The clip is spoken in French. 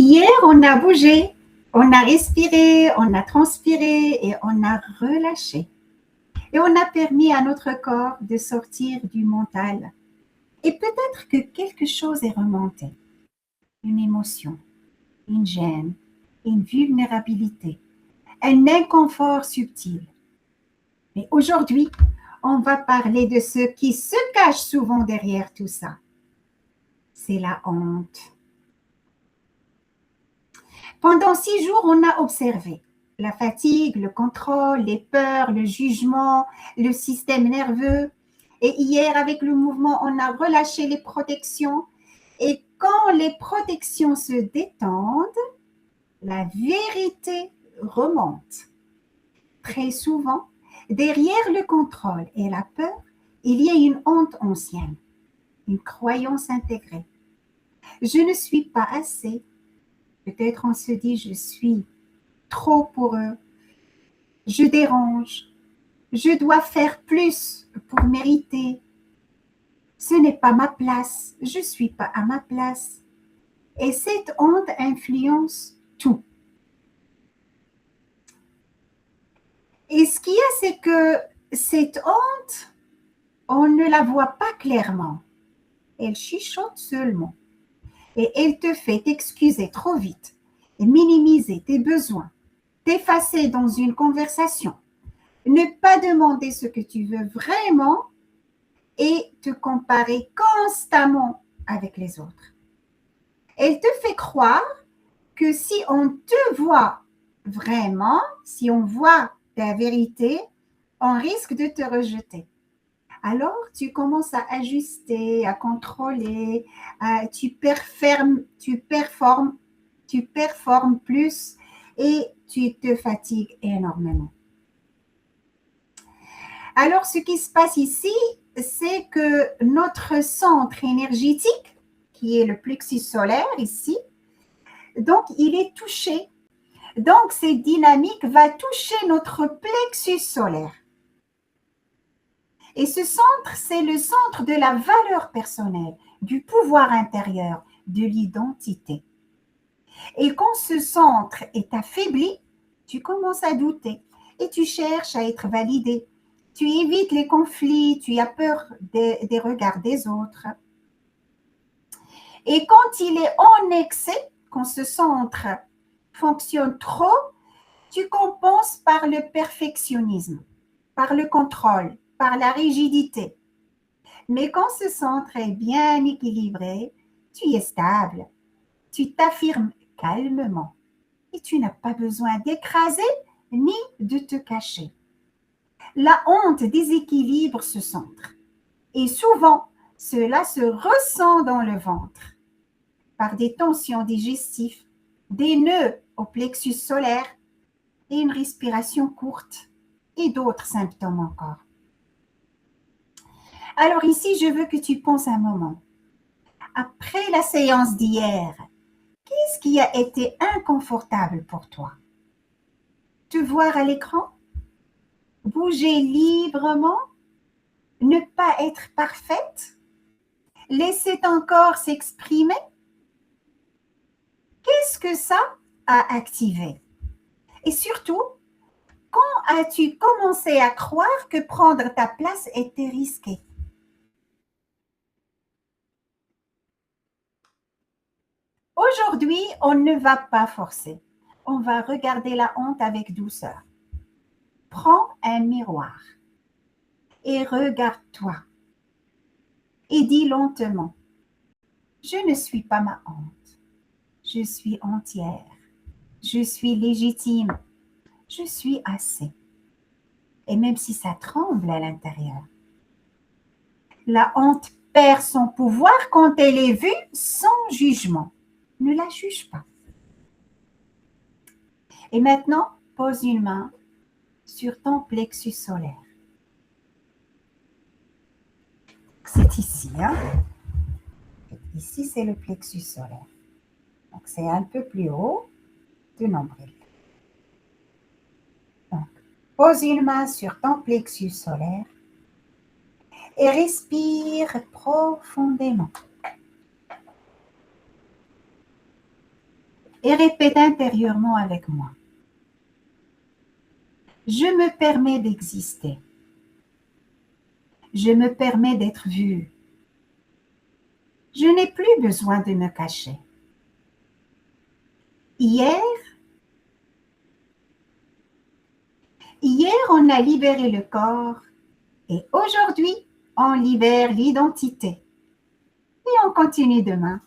Hier, on a bougé, on a respiré, on a transpiré et on a relâché. Et on a permis à notre corps de sortir du mental. Et peut-être que quelque chose est remonté. Une émotion, une gêne, une vulnérabilité, un inconfort subtil. Mais aujourd'hui, on va parler de ce qui se cache souvent derrière tout ça. C'est la honte. Pendant 6 jours, on a observé la fatigue, le contrôle, les peurs, le jugement, le système nerveux. Et hier, avec le mouvement, on a relâché les protections. Et quand les protections se détendent, la vérité remonte. Très souvent, derrière le contrôle et la peur, il y a une honte ancienne, une croyance intégrée. Je ne suis pas assez. Peut-être on se dit, je suis trop pour eux. Je dérange. Je dois faire plus pour mériter. Ce n'est pas ma place. Je ne suis pas à ma place. Et cette honte influence tout. Et ce qu'il y a, c'est que cette honte, on ne la voit pas clairement. Elle chuchote seulement. Et elle te fait t'excuser trop vite et minimiser tes besoins, t'effacer dans une conversation, ne pas demander ce que tu veux vraiment et te comparer constamment avec les autres. Elle te fait croire que si on te voit vraiment, si on voit ta vérité, on risque de te rejeter. Alors, tu commences à ajuster, à contrôler, tu performes plus et tu te fatigues énormément. Alors, ce qui se passe ici, c'est que notre centre énergétique, qui est le plexus solaire ici, donc il est touché. Donc, cette dynamique va toucher notre plexus solaire. Et ce centre, c'est le centre de la valeur personnelle, du pouvoir intérieur, de l'identité. Et quand ce centre est affaibli, tu commences à douter et tu cherches à être validé. Tu évites les conflits, tu as peur des regards des autres. Et quand il est en excès, quand ce centre fonctionne trop, tu compenses par le perfectionnisme, par le contrôle, par la rigidité. Mais quand ce centre est bien équilibré, tu es stable, tu t'affirmes calmement et tu n'as pas besoin d'écraser ni de te cacher. La honte déséquilibre ce centre et souvent, cela se ressent dans le ventre par des tensions digestives, des nœuds au plexus solaire et une respiration courte et d'autres symptômes encore. Alors ici, je veux que tu penses un moment. Après la séance d'hier, qu'est-ce qui a été inconfortable pour toi? Te voir à l'écran? Bouger librement? Ne pas être parfaite? Laisser ton corps s'exprimer? Qu'est-ce que ça a activé? Et surtout, quand as-tu commencé à croire que prendre ta place était risqué? Aujourd'hui, on ne va pas forcer. On va regarder la honte avec douceur. Prends un miroir et regarde-toi. Et dis lentement, je ne suis pas ma honte. Je suis entière. Je suis légitime. Je suis assez. Et même si ça tremble à l'intérieur, la honte perd son pouvoir quand elle est vue sans jugement. Ne la juge pas. Et maintenant, pose une main sur ton plexus solaire. C'est ici, hein? Ici, c'est le plexus solaire. Donc, c'est un peu plus haut du nombril. Donc, pose une main sur ton plexus solaire et respire profondément. et répète intérieurement avec moi. Je me permets d'exister. Je me permets d'être vue. Je n'ai plus besoin de me cacher. Hier, on a libéré le corps et aujourd'hui, on libère l'identité. Et on continue demain.